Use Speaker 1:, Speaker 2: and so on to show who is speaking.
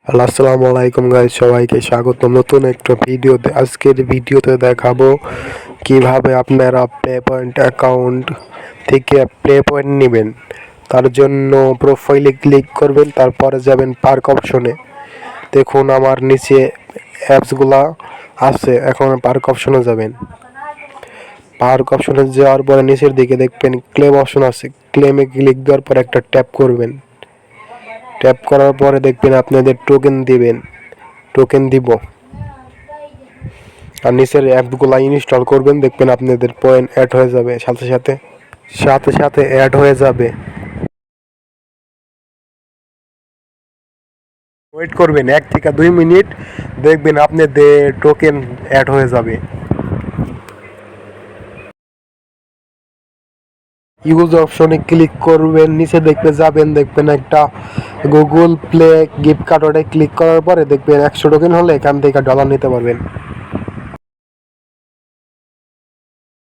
Speaker 1: আসসালামু আলাইকুম গাইস, সবাইকে স্বাগতম নতুন একটা ভিডিওতে। আজকের ভিডিওতে দেখাবো কিভাবে আপনারা প্লে পয়েন্ট অ্যাকাউন্ট থেকে প্লে পয়েন্ট নেবেন। তার জন্য প্রোফাইলে ক্লিক করবেন, তারপরে যাবেন পার্ক অপশনে। দেখুন আমার নিচে অ্যাপসগুলা আছে, এখন পার্ক অপশনে যাবেন। পার্ক অপশনে যাওয়ার পরে নিচের দিকে দেখবেন ক্লেম অপশন আছে, ক্লেমে ক্লিক দেওয়ার পর একটা ট্যাপ করবেন। ট্যাপ করার পরে দেখবেন আপনাদের টোকেন দিব, আর নিচের অ্যাপগুলো ইনস্টল করবেন। দেখবেন আপনাদের পয়েন্ট অ্যাড হয়ে যাবে, সাথে সাথে অ্যাড হয়ে যাবে। ওয়েট করবেন 1 থেকে 2 মিনিট, দেখবেন আপনাদের টোকেন অ্যাড হয়ে যাবে। ইউজ অপশনে ক্লিক করবেন, নিচে দেখবেন একটা গুগল প্লে গিফট কার্ড, ওটায় ক্লিক করার পরে দেখবেন 100 টোকেন হলে এখান থেকে ডলার নিতে পারবেন।